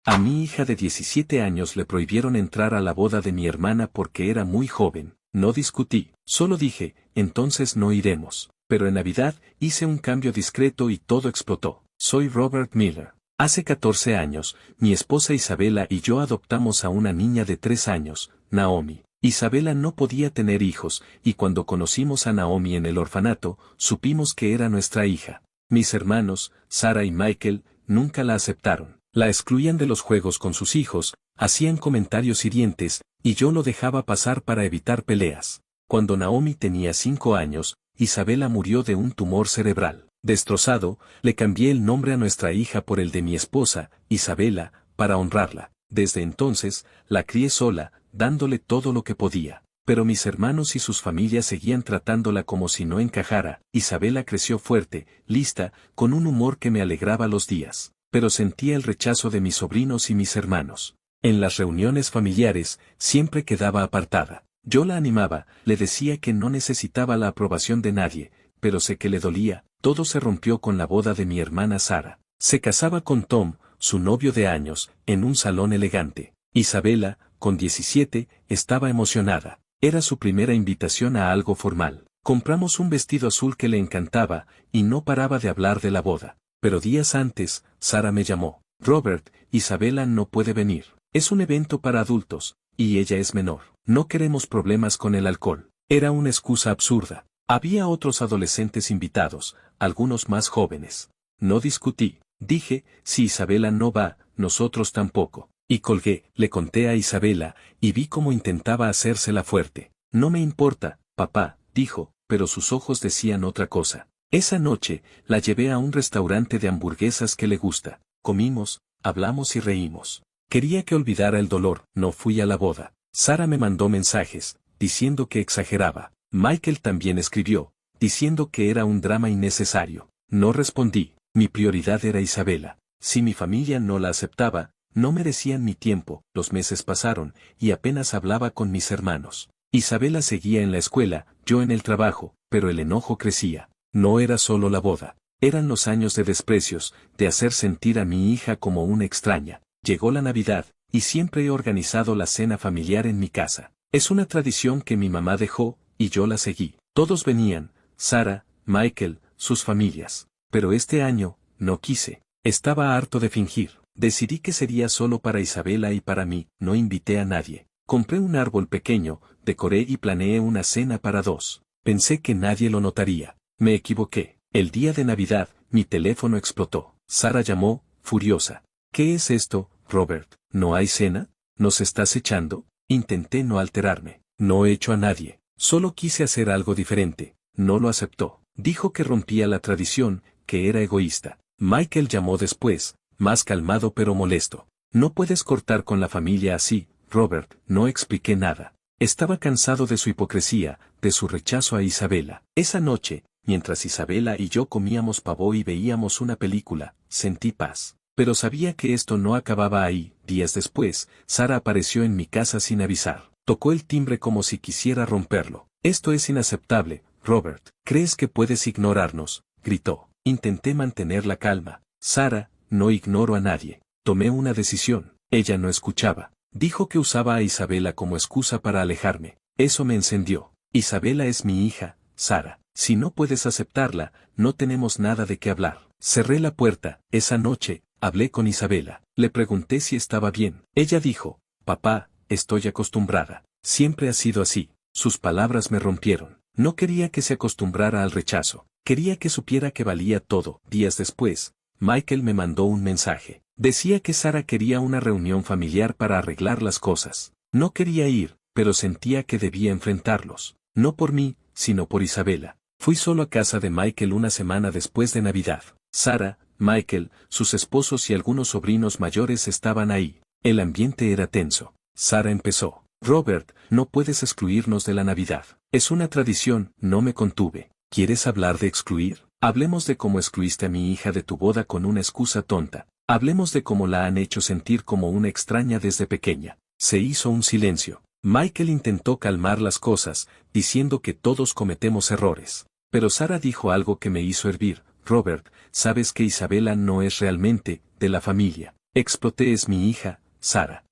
A mi hija de 17 años le prohibieron entrar a la boda de mi hermana porque era muy joven. No discutí, solo dije, entonces no iremos. Pero en Navidad hice un cambio discreto y todo explotó. Soy Robert Miller. Hace 14 años, mi esposa Isabela y yo adoptamos a una niña de 3 años, Naomi. Isabela no podía tener hijos, y cuando conocimos a Naomi en el orfanato, supimos que era nuestra hija. Mis hermanos, Sarah y Michael, nunca la aceptaron. La excluían de los juegos con sus hijos, hacían comentarios hirientes, y yo lo dejaba pasar para evitar peleas. Cuando Naomi tenía 5 años, Isabela murió de un tumor cerebral. Destrozado, le cambié el nombre a nuestra hija por el de mi esposa, Isabela, para honrarla. Desde entonces, la crié sola, dándole todo lo que podía. Pero mis hermanos y sus familias seguían tratándola como si no encajara. Isabela creció fuerte, lista, con un humor que me alegraba los días. Pero sentía el rechazo de mis sobrinos y mis hermanos. En las reuniones familiares, siempre quedaba apartada. Yo la animaba, le decía que no necesitaba la aprobación de nadie, pero sé que le dolía. Todo se rompió con la boda de mi hermana Sarah. Se casaba con Tom, su novio de años, en un salón elegante. Isabela, con 17, estaba emocionada. Era su primera invitación a algo formal. Compramos un vestido azul que le encantaba, y no paraba de hablar de la boda. Pero días antes, Sarah me llamó. Robert, Isabela no puede venir. Es un evento para adultos, y ella es menor. No queremos problemas con el alcohol. Era una excusa absurda. Había otros adolescentes invitados, algunos más jóvenes. No discutí. Dije, si Isabela no va, nosotros tampoco. Y colgué, le conté a Isabela, y vi cómo intentaba hacérsela fuerte. No me importa, papá, dijo, pero sus ojos decían otra cosa. Esa noche, la llevé a un restaurante de hamburguesas que le gusta. Comimos, hablamos y reímos. Quería que olvidara el dolor. No fui a la boda. Sarah me mandó mensajes, diciendo que exageraba. Michael también escribió, diciendo que era un drama innecesario. No respondí. Mi prioridad era Isabela. Si mi familia no la aceptaba, no merecían mi tiempo. Los meses pasaron, y apenas hablaba con mis hermanos. Isabela seguía en la escuela, yo en el trabajo, pero el enojo crecía. No era solo la boda. Eran los años de desprecios, de hacer sentir a mi hija como una extraña. Llegó la Navidad, y siempre he organizado la cena familiar en mi casa. Es una tradición que mi mamá dejó, y yo la seguí. Todos venían, Sarah, Michael, sus familias. Pero este año, no quise. Estaba harto de fingir. Decidí que sería solo para Isabela y para mí. No invité a nadie. Compré un árbol pequeño, decoré y planeé una cena para 2. Pensé que nadie lo notaría. Me equivoqué. El día de Navidad, mi teléfono explotó. Sarah llamó, furiosa. ¿Qué es esto, Robert? ¿No hay cena? ¿Nos estás echando? Intenté no alterarme. No echo a nadie. Solo quise hacer algo diferente. No lo aceptó. Dijo que rompía la tradición, que era egoísta. Michael llamó después, más calmado pero molesto. No puedes cortar con la familia así, Robert. No expliqué nada. Estaba cansado de su hipocresía, de su rechazo a Isabela. Esa noche, mientras Isabela y yo comíamos pavo y veíamos una película, sentí paz. Pero sabía que esto no acababa ahí. Días después, Sarah apareció en mi casa sin avisar. Tocó el timbre como si quisiera romperlo. Esto es inaceptable, Robert. ¿Crees que puedes ignorarnos? Gritó. Intenté mantener la calma. Sarah, no ignoro a nadie. Tomé una decisión. Ella no escuchaba. Dijo que usaba a Isabela como excusa para alejarme. Eso me encendió. Isabela es mi hija, Sarah. Si no puedes aceptarla, no tenemos nada de qué hablar. Cerré la puerta. Esa noche, hablé con Isabela. Le pregunté si estaba bien. Ella dijo, papá, estoy acostumbrada. Siempre ha sido así. Sus palabras me rompieron. No quería que se acostumbrara al rechazo. Quería que supiera que valía todo. Días después, Michael me mandó un mensaje. Decía que Sarah quería una reunión familiar para arreglar las cosas. No quería ir, pero sentía que debía enfrentarlos. No por mí, sino por Isabela. Fui solo a casa de Michael una semana después de Navidad. Sarah, Michael, sus esposos y algunos sobrinos mayores estaban ahí. El ambiente era tenso. Sarah empezó. Robert, no puedes excluirnos de la Navidad. Es una tradición. No me contuve. ¿Quieres hablar de excluir? Hablemos de cómo excluiste a mi hija de tu boda con una excusa tonta. Hablemos de cómo la han hecho sentir como una extraña desde pequeña. Se hizo un silencio. Michael intentó calmar las cosas, diciendo que todos cometemos errores. Pero Sarah dijo algo que me hizo hervir. Robert, sabes que Isabela no es realmente de la familia. Exploté, es mi hija, Sara.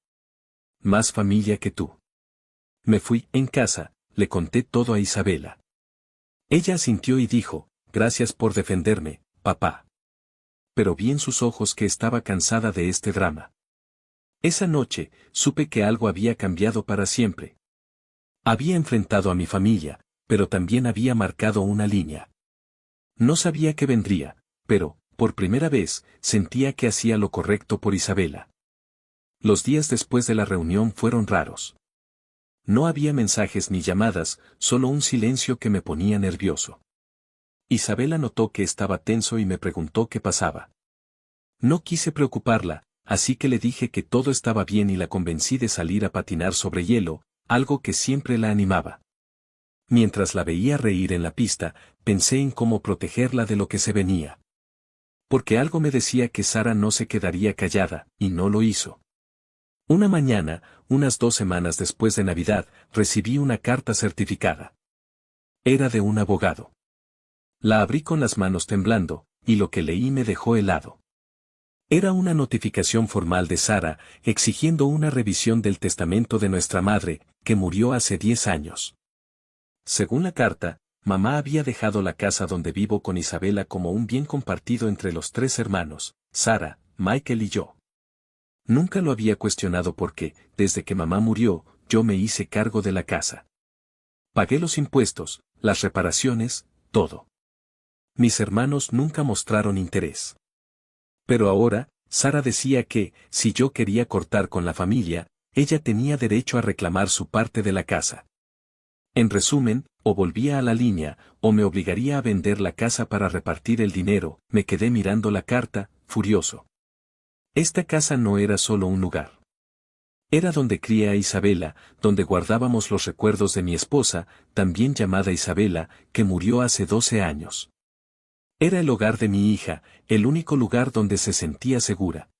Más familia que tú. Me fui, en casa, le conté todo a Isabela. Ella asintió y dijo, gracias por defenderme, papá. Pero vi en sus ojos que estaba cansada de este drama. Esa noche, supe que algo había cambiado para siempre. Había enfrentado a mi familia, pero también había marcado una línea. No sabía qué vendría, pero, por primera vez, sentía que hacía lo correcto por Isabela. Los días después de la reunión fueron raros. No había mensajes ni llamadas, solo un silencio que me ponía nervioso. Isabela notó que estaba tenso y me preguntó qué pasaba. No quise preocuparla, así que le dije que todo estaba bien y la convencí de salir a patinar sobre hielo, algo que siempre la animaba. Mientras la veía reír en la pista, pensé en cómo protegerla de lo que se venía. Porque algo me decía que Sara no se quedaría callada, y no lo hizo. Una mañana, unas 2 semanas después de Navidad, recibí una carta certificada. Era de un abogado. La abrí con las manos temblando, y lo que leí me dejó helado. Era una notificación formal de Sara, exigiendo una revisión del testamento de nuestra madre, que murió hace 10 años. Según la carta, mamá había dejado la casa donde vivo con Isabela como un bien compartido entre los 3 hermanos, Sara, Michael y yo. Nunca lo había cuestionado porque, desde que mamá murió, yo me hice cargo de la casa. Pagué los impuestos, las reparaciones, todo. Mis hermanos nunca mostraron interés. Pero ahora, Sara decía que, si yo quería cortar con la familia, ella tenía derecho a reclamar su parte de la casa. En resumen, o volvía a la línea, o me obligaría a vender la casa para repartir el dinero. Me quedé mirando la carta, furioso. Esta casa no era solo un lugar. Era donde crié a Isabela, donde guardábamos los recuerdos de mi esposa, también llamada Isabela, que murió hace 12 años. Era el hogar de mi hija, el único lugar donde se sentía segura.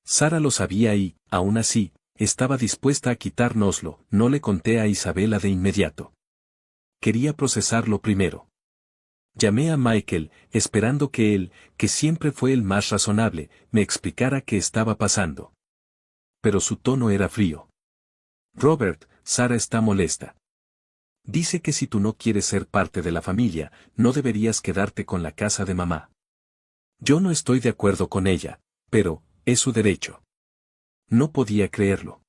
Sara lo sabía y, aún así, estaba dispuesta a quitárnoslo. No le conté a Isabela de inmediato. Quería procesarlo primero. Llamé a Michael, esperando que él, que siempre fue el más razonable, me explicara qué estaba pasando. Pero su tono era frío. Robert, Sara está molesta. Dice que si tú no quieres ser parte de la familia, no deberías quedarte con la casa de mamá. Yo no estoy de acuerdo con ella, pero, es su derecho. No podía creerlo.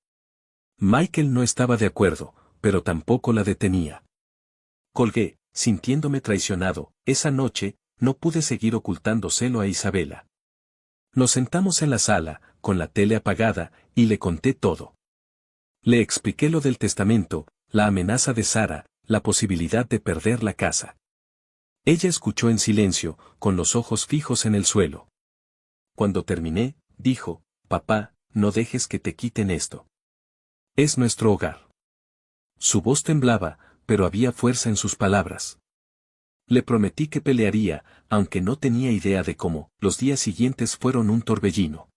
Michael no estaba de acuerdo, pero tampoco la detenía. Colgué, sintiéndome traicionado. Esa noche, no pude seguir ocultándoselo a Isabela. Nos sentamos en la sala, con la tele apagada, y le conté todo. Le expliqué lo del testamento, la amenaza de Sara, la posibilidad de perder la casa. Ella escuchó en silencio, con los ojos fijos en el suelo. Cuando terminé, dijo, papá, no dejes que te quiten esto. Es nuestro hogar. Su voz temblaba, pero había fuerza en sus palabras. Le prometí que pelearía, aunque no tenía idea de cómo. Los días siguientes fueron un torbellino.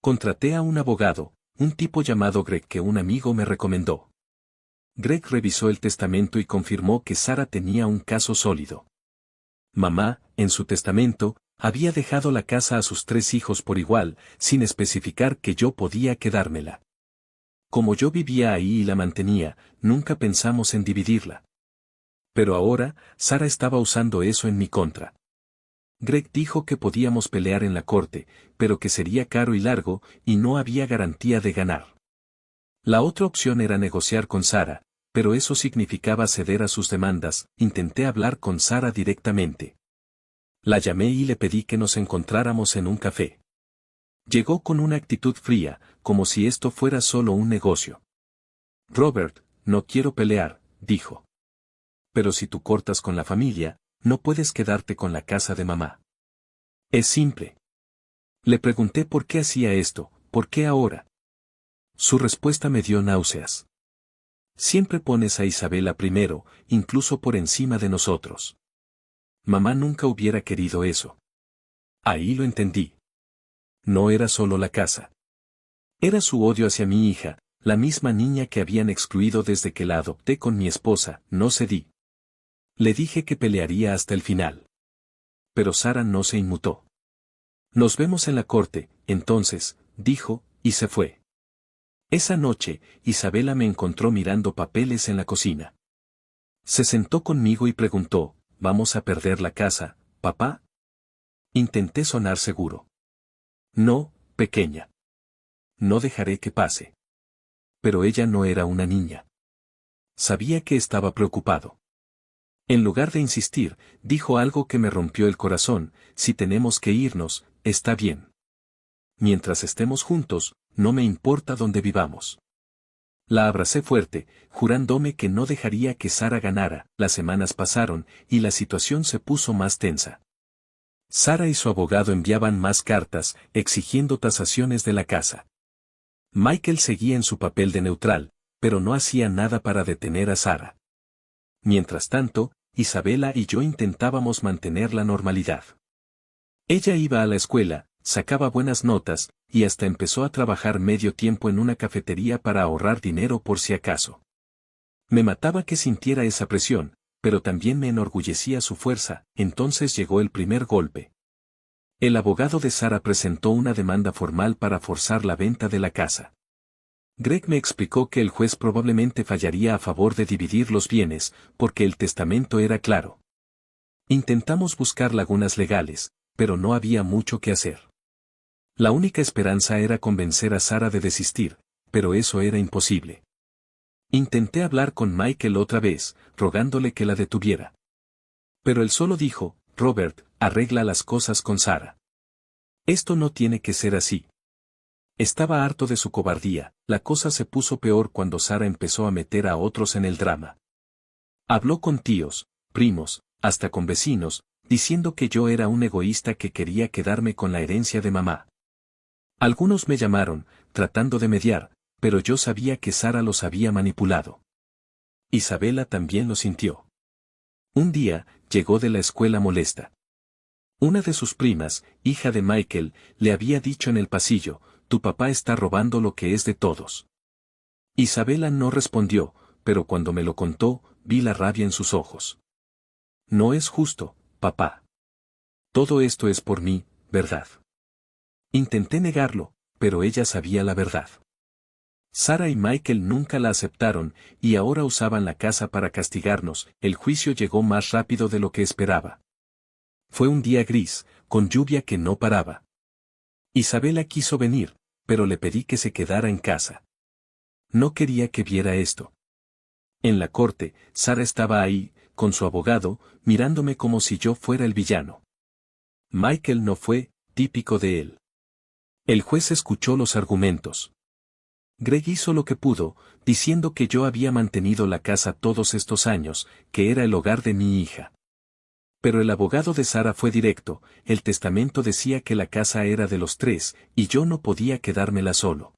Contraté a un abogado, un tipo llamado Greg que un amigo me recomendó. Greg revisó el testamento y confirmó que Sara tenía un caso sólido. Mamá, en su testamento, había dejado la casa a sus 3 hijos por igual, sin especificar que yo podía quedármela. Como yo vivía ahí y la mantenía, nunca pensamos en dividirla. Pero ahora, Sara estaba usando eso en mi contra. Greg dijo que podíamos pelear en la corte, pero que sería caro y largo, y no había garantía de ganar. La otra opción era negociar con Sara, pero eso significaba ceder a sus demandas. Intenté hablar con Sara directamente. La llamé y le pedí que nos encontráramos en un café. Llegó con una actitud fría, como si esto fuera solo un negocio. Robert, no quiero pelear, dijo. Pero si tú cortas con la familia, no puedes quedarte con la casa de mamá. Es simple. Le pregunté por qué hacía esto, por qué ahora. Su respuesta me dio náuseas. Siempre pones a Isabela primero, incluso por encima de nosotros. Mamá nunca hubiera querido eso. Ahí lo entendí. No era solo la casa. Era su odio hacia mi hija, la misma niña que habían excluido desde que la adopté con mi esposa. No cedí. Le dije que pelearía hasta el final. Pero Sara no se inmutó. Nos vemos en la corte, entonces, dijo, y se fue. Esa noche, Isabela me encontró mirando papeles en la cocina. Se sentó conmigo y preguntó, ¿vamos a perder la casa, papá? Intenté sonar seguro. No, pequeña. No dejaré que pase. Pero ella no era una niña. Sabía que estaba preocupado. En lugar de insistir, dijo algo que me rompió el corazón: si tenemos que irnos, está bien. Mientras estemos juntos, no me importa dónde vivamos. La abracé fuerte, jurándome que no dejaría que Sara ganara. Las semanas pasaron, y la situación se puso más tensa. Sara y su abogado enviaban más cartas, exigiendo tasaciones de la casa. Michael seguía en su papel de neutral, pero no hacía nada para detener a Sara. Mientras tanto, Isabela y yo intentábamos mantener la normalidad. Ella iba a la escuela, sacaba buenas notas, y hasta empezó a trabajar medio tiempo en una cafetería para ahorrar dinero por si acaso. Me mataba que sintiera esa presión, pero también me enorgullecía su fuerza. Entonces llegó el primer golpe. El abogado de Sara presentó una demanda formal para forzar la venta de la casa. Greg me explicó que el juez probablemente fallaría a favor de dividir los bienes, porque el testamento era claro. Intentamos buscar lagunas legales, pero no había mucho que hacer. La única esperanza era convencer a Sara de desistir, pero eso era imposible. Intenté hablar con Michael otra vez, rogándole que la detuviera. Pero él solo dijo: Robert, arregla las cosas con Sara. Esto no tiene que ser así. Estaba harto de su cobardía. La cosa se puso peor cuando Sara empezó a meter a otros en el drama. Habló con tíos, primos, hasta con vecinos, diciendo que yo era un egoísta que quería quedarme con la herencia de mamá. Algunos me llamaron, tratando de mediar, pero yo sabía que Sara los había manipulado. Isabela también lo sintió. Un día, llegó de la escuela molesta. Una de sus primas, hija de Michael, le había dicho en el pasillo: tu papá está robando lo que es de todos. Isabela no respondió, pero cuando me lo contó, vi la rabia en sus ojos. No es justo, papá. Todo esto es por mí, ¿verdad? Intenté negarlo, pero ella sabía la verdad. Sara y Michael nunca la aceptaron, y ahora usaban la casa para castigarnos. El juicio llegó más rápido de lo que esperaba. Fue un día gris, con lluvia que no paraba. Isabela quiso venir, pero le pedí que se quedara en casa. No quería que viera esto. En la corte, Sara estaba ahí, con su abogado, mirándome como si yo fuera el villano. Michael no fue, típico de él. El juez escuchó los argumentos. Greg hizo lo que pudo, diciendo que yo había mantenido la casa todos estos años, que era el hogar de mi hija. Pero el abogado de Sara fue directo: el testamento decía que la casa era de los tres, y yo no podía quedármela solo.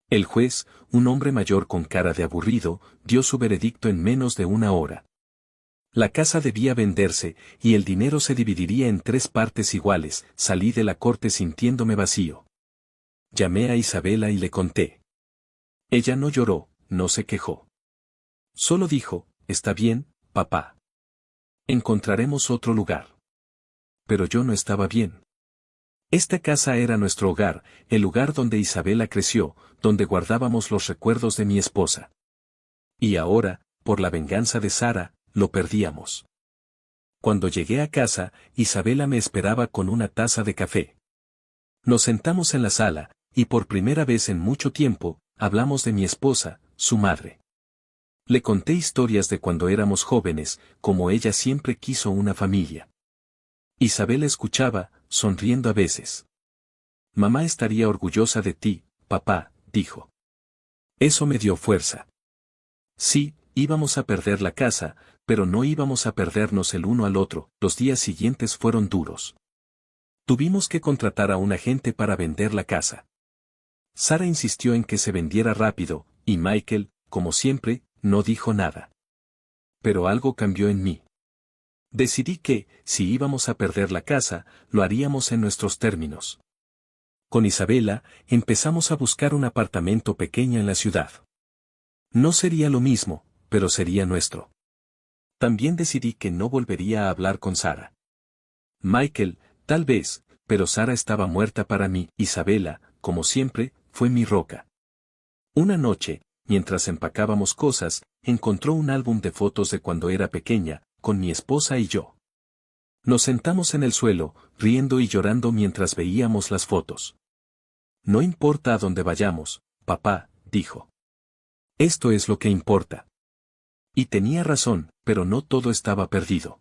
El juez, un hombre mayor con cara de aburrido, dio su veredicto en menos de una hora. La casa debía venderse, y el dinero se dividiría en 3 partes iguales. Salí de la corte sintiéndome vacío. Llamé a Isabela y le conté. Ella no lloró, no se quejó. Solo dijo: está bien, papá. Encontraremos otro lugar. Pero yo no estaba bien. Esta casa era nuestro hogar, el lugar donde Isabela creció, donde guardábamos los recuerdos de mi esposa. Y ahora, por la venganza de Sara, lo perdíamos. Cuando llegué a casa, Isabela me esperaba con una taza de café. Nos sentamos en la sala, y por primera vez en mucho tiempo, hablamos de mi esposa, su madre. Le conté historias de cuando éramos jóvenes, como ella siempre quiso una familia. Isabela escuchaba, sonriendo a veces. Mamá estaría orgullosa de ti, papá, dijo. Eso me dio fuerza. Sí, íbamos a perder la casa, pero no íbamos a perdernos el uno al otro. Los días siguientes fueron duros. Tuvimos que contratar a un agente para vender la casa. Sara insistió en que se vendiera rápido, y Michael, como siempre, no dijo nada. Pero algo cambió en mí. Decidí que, si íbamos a perder la casa, lo haríamos en nuestros términos. Con Isabela, empezamos a buscar un apartamento pequeño en la ciudad. No sería lo mismo, pero sería nuestro. También decidí que no volvería a hablar con Sara. Michael, tal vez, pero Sara estaba muerta para mí. Isabela, como siempre, fue mi roca. Una noche, mientras empacábamos cosas, encontró un álbum de fotos de cuando era pequeña, con mi esposa y yo. Nos sentamos en el suelo, riendo y llorando mientras veíamos las fotos. No importa a dónde vayamos, papá, dijo. Esto es lo que importa. Y tenía razón, pero no todo estaba perdido.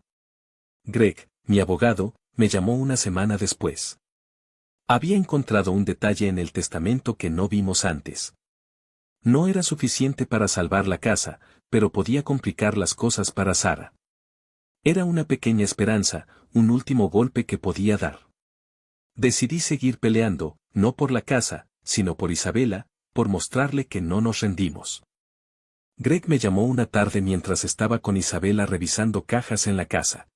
Greg, mi abogado, me llamó una semana después. Había encontrado un detalle en el testamento que no vimos antes. No era suficiente para salvar la casa, pero podía complicar las cosas para Sara. Era una pequeña esperanza, un último golpe que podía dar. Decidí seguir peleando, no por la casa, sino por Isabela, por mostrarle que no nos rendimos. Greg me llamó una tarde mientras estaba con Isabela revisando cajas en la casa.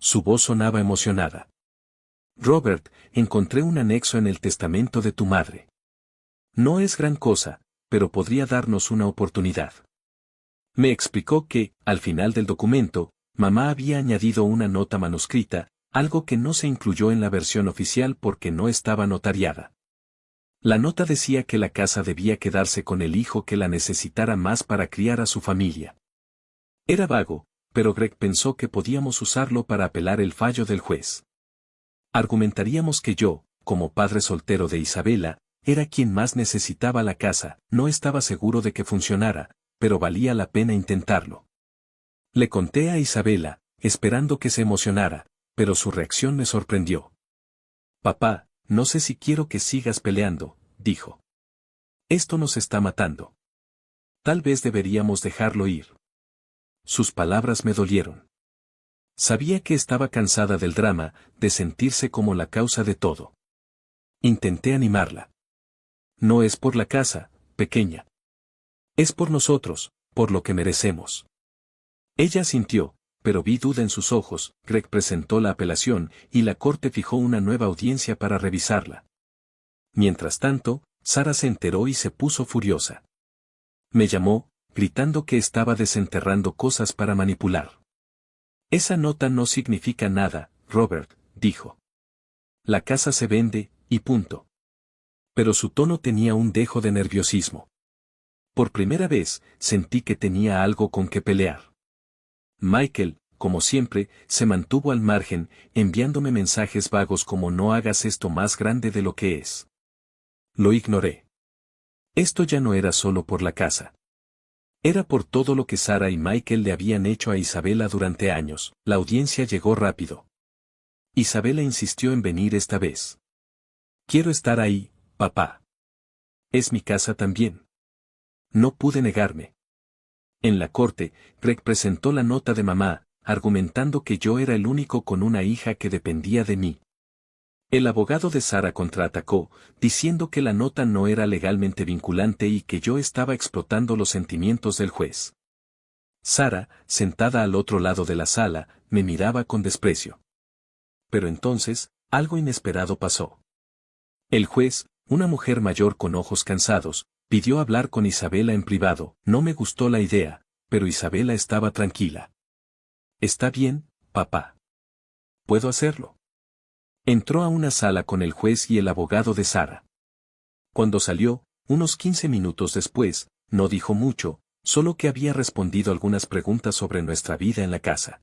Su voz sonaba emocionada. Robert, encontré un anexo en el testamento de tu madre. No es gran cosa, pero podría darnos una oportunidad. Me explicó que, al final del documento, mamá había añadido una nota manuscrita, algo que no se incluyó en la versión oficial porque no estaba notariada. La nota decía que la casa debía quedarse con el hijo que la necesitara más para criar a su familia. Era vago, pero Greg pensó que podíamos usarlo para apelar el fallo del juez. Argumentaríamos que yo, como padre soltero de Isabela, era quien más necesitaba la casa. No estaba seguro de que funcionara, pero valía la pena intentarlo. Le conté a Isabela, esperando que se emocionara, pero su reacción me sorprendió. Papá, no sé si quiero que sigas peleando, dijo. Esto nos está matando. Tal vez deberíamos dejarlo ir. Sus palabras me dolieron. Sabía que estaba cansada del drama, de sentirse como la causa de todo. Intenté animarla. No es por la casa, pequeña. Es por nosotros, por lo que merecemos. Ella asintió, pero vi duda en sus ojos. Greg presentó la apelación y la corte fijó una nueva audiencia para revisarla. Mientras tanto, Sara se enteró y se puso furiosa. Me llamó, gritando que estaba desenterrando cosas para manipular. Esa nota no significa nada, Robert, dijo. La casa se vende, y punto. Pero su tono tenía un dejo de nerviosismo. Por primera vez, sentí que tenía algo con que pelear. Michael, como siempre, se mantuvo al margen, enviándome mensajes vagos como no hagas esto más grande de lo que es. Lo ignoré. Esto ya no era solo por la casa. Era por todo lo que Sara y Michael le habían hecho a Isabela durante años. La audiencia llegó rápido. Isabela insistió en venir esta vez. Quiero estar ahí, papá. Es mi casa también. No pude negarme. En la corte, Greg presentó la nota de mamá, argumentando que yo era el único con una hija que dependía de mí. El abogado de Sara contraatacó, diciendo que la nota no era legalmente vinculante y que yo estaba explotando los sentimientos del juez. Sara, sentada al otro lado de la sala, me miraba con desprecio. Pero entonces, algo inesperado pasó. El juez, una mujer mayor con ojos cansados, pidió hablar con Isabela en privado. No me gustó la idea, pero Isabela estaba tranquila. Está bien, papá. Puedo hacerlo. Entró a una sala con el juez y el abogado de Sara. Cuando salió, unos 15 minutos después, no dijo mucho, solo que había respondido algunas preguntas sobre nuestra vida en la casa.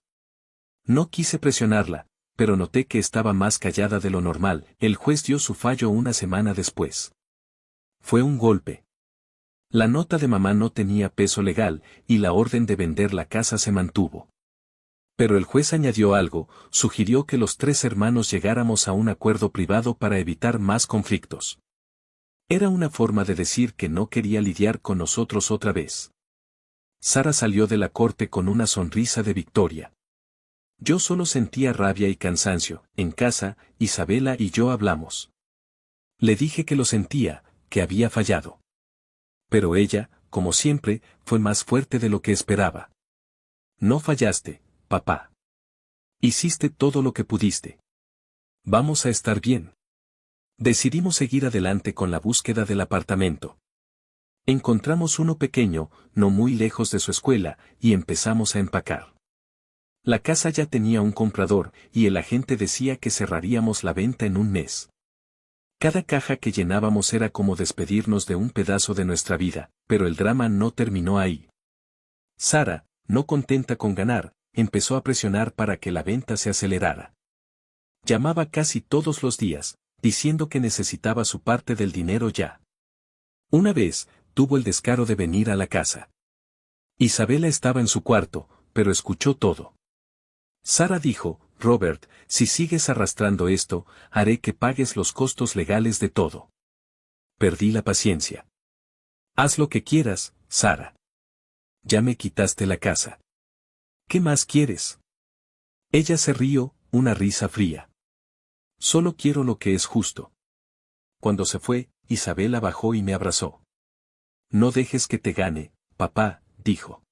No quise presionarla, pero noté que estaba más callada de lo normal. El juez dio su fallo una semana después. Fue un golpe. La nota de mamá no tenía peso legal, y la orden de vender la casa se mantuvo. Pero el juez añadió algo, sugirió que los 3 hermanos llegáramos a un acuerdo privado para evitar más conflictos. Era una forma de decir que no quería lidiar con nosotros otra vez. Sara salió de la corte con una sonrisa de victoria. Yo solo sentía rabia y cansancio. En casa, Isabela y yo hablamos. Le dije que lo sentía, que había fallado. Pero ella, como siempre, fue más fuerte de lo que esperaba. No fallaste, papá. Hiciste todo lo que pudiste. Vamos a estar bien. Decidimos seguir adelante con la búsqueda del apartamento. Encontramos uno pequeño, no muy lejos de su escuela, y empezamos a empacar. La casa ya tenía un comprador, y el agente decía que cerraríamos la venta en un mes. Cada caja que llenábamos era como despedirnos de un pedazo de nuestra vida, pero el drama no terminó ahí. Sara, no contenta con ganar, empezó a presionar para que la venta se acelerara. Llamaba casi todos los días, diciendo que necesitaba su parte del dinero ya. Una vez, tuvo el descaro de venir a la casa. Isabela estaba en su cuarto, pero escuchó todo. Sara dijo, Robert, si sigues arrastrando esto, haré que pagues los costos legales de todo. Perdí la paciencia. Haz lo que quieras, Sara. Ya me quitaste la casa. ¿Qué más quieres? Ella se rió, una risa fría. Solo quiero lo que es justo. Cuando se fue, Isabela bajó y me abrazó. No dejes que te gane, papá, dijo.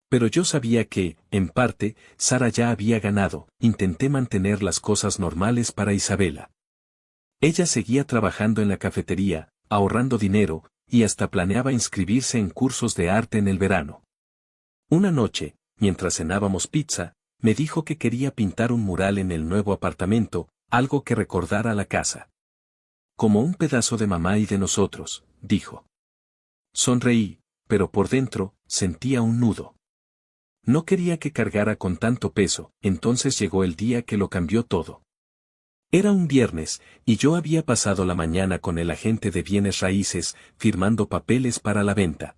Pero yo sabía que, en parte, Sara ya había ganado. Intenté mantener las cosas normales para Isabela. Ella seguía trabajando en la cafetería, ahorrando dinero, y hasta planeaba inscribirse en cursos de arte en el verano. Una noche, mientras cenábamos pizza, me dijo que quería pintar un mural en el nuevo apartamento, algo que recordara la casa. Como un pedazo de mamá y de nosotros, dijo. Sonreí, pero por dentro, sentía un nudo. No quería que cargara con tanto peso, entonces llegó el día que lo cambió todo. Era un viernes, y yo había pasado la mañana con el agente de bienes raíces, firmando papeles para la venta.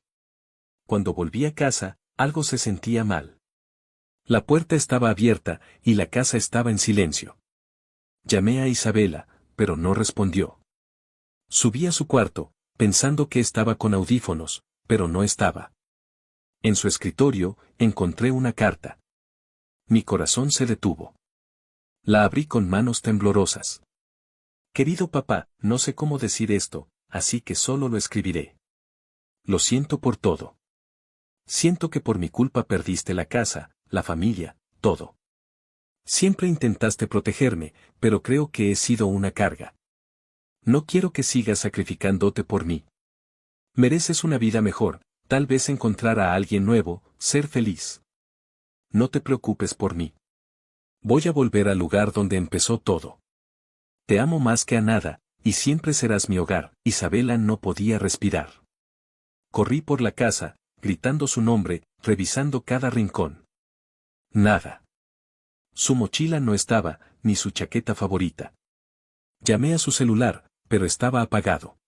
Cuando volví a casa, algo se sentía mal. La puerta estaba abierta, y la casa estaba en silencio. Llamé a Isabela, pero no respondió. Subí a su cuarto, pensando que estaba con audífonos, pero no estaba. En su escritorio, encontré una carta. Mi corazón se detuvo. La abrí con manos temblorosas. Querido papá, no sé cómo decir esto, así que solo lo escribiré. Lo siento por todo. Siento que por mi culpa perdiste la casa, la familia, todo. Siempre intentaste protegerme, pero creo que he sido una carga. No quiero que sigas sacrificándote por mí. Mereces una vida mejor, tal vez encontrar a alguien nuevo, ser feliz. No te preocupes por mí. Voy a volver al lugar donde empezó todo. Te amo más que a nada, y siempre serás mi hogar. Isabela no podía respirar. Corrí por la casa, gritando su nombre, revisando cada rincón. Nada. Su mochila no estaba, ni su chaqueta favorita. Llamé a su celular, pero estaba apagado.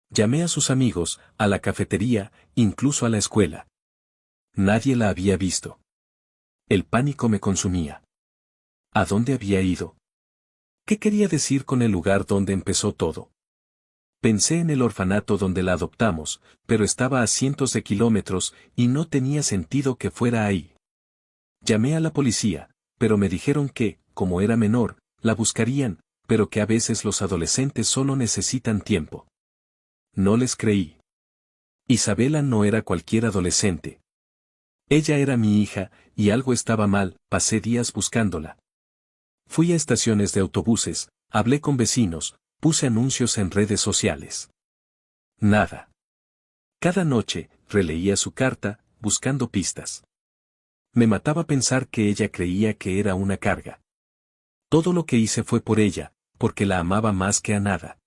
Llamé a sus amigos, a la cafetería, incluso a la escuela. Nadie la había visto. El pánico me consumía. ¿A dónde había ido? ¿Qué quería decir con el lugar donde empezó todo? Pensé en el orfanato donde la adoptamos, pero estaba a cientos de kilómetros y no tenía sentido que fuera ahí. Llamé a la policía, pero me dijeron que, como era menor, la buscarían, pero que a veces los adolescentes solo necesitan tiempo. No les creí. Isabela no era cualquier adolescente. Ella era mi hija, y algo estaba mal. Pasé días buscándola. Fui a estaciones de autobuses, hablé con vecinos, puse anuncios en redes sociales. Nada. Cada noche, releía su carta, buscando pistas. Me mataba pensar que ella creía que era una carga. Todo lo que hice fue por ella, porque la amaba más que a nada.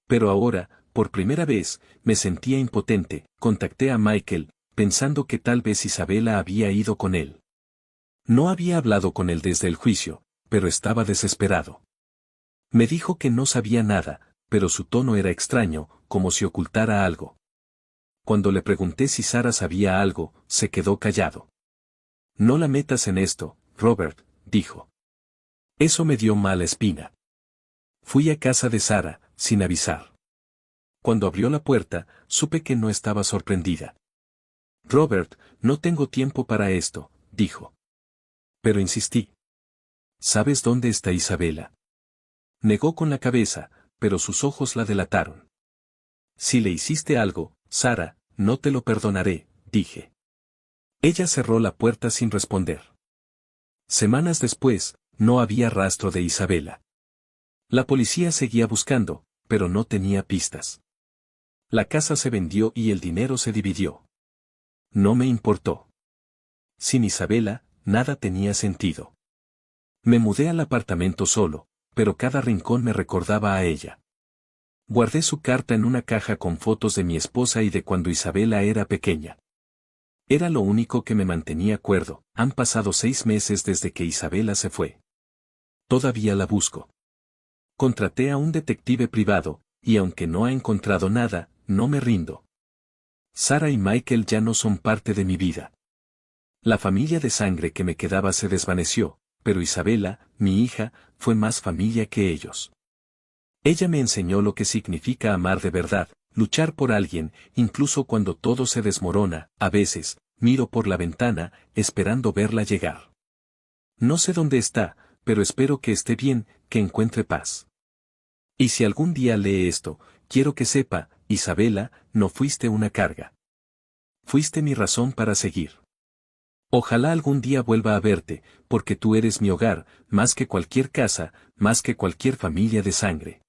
Pero ahora, por primera vez, me sentía impotente. Contacté a Michael, pensando que tal vez Isabela había ido con él. No había hablado con él desde el juicio, pero estaba desesperado. Me dijo que no sabía nada, pero su tono era extraño, como si ocultara algo. Cuando le pregunté si Sara sabía algo, se quedó callado. No la metas en esto, Robert, dijo. Eso me dio mala espina. Fui a casa de Sara, sin avisar. Cuando abrió la puerta, supe que no estaba sorprendida. Robert, no tengo tiempo para esto, dijo. Pero insistí. ¿Sabes dónde está Isabela? Negó con la cabeza, pero sus ojos la delataron. Si le hiciste algo, Sara, no te lo perdonaré, dije. Ella cerró la puerta sin responder. Semanas después, no había rastro de Isabela. La policía seguía buscando, pero no tenía pistas. La casa se vendió y el dinero se dividió. No me importó. Sin Isabela, nada tenía sentido. Me mudé al apartamento solo, pero cada rincón me recordaba a ella. Guardé su carta en una caja con fotos de mi esposa y de cuando Isabela era pequeña. Era lo único que me mantenía cuerdo. Han pasado 6 meses desde que Isabela se fue. Todavía la busco. Contraté a un detective privado, y aunque no ha encontrado nada, no me rindo. Sara y Michael ya no son parte de mi vida. La familia de sangre que me quedaba se desvaneció, pero Isabela, mi hija, fue más familia que ellos. Ella me enseñó lo que significa amar de verdad, luchar por alguien, incluso cuando todo se desmorona. A veces, miro por la ventana, esperando verla llegar. No sé dónde está, pero espero que esté bien, que encuentre paz. Y si algún día lee esto, quiero que sepa, Isabela, no fuiste una carga. Fuiste mi razón para seguir. Ojalá algún día vuelva a verte, porque tú eres mi hogar, más que cualquier casa, más que cualquier familia de sangre.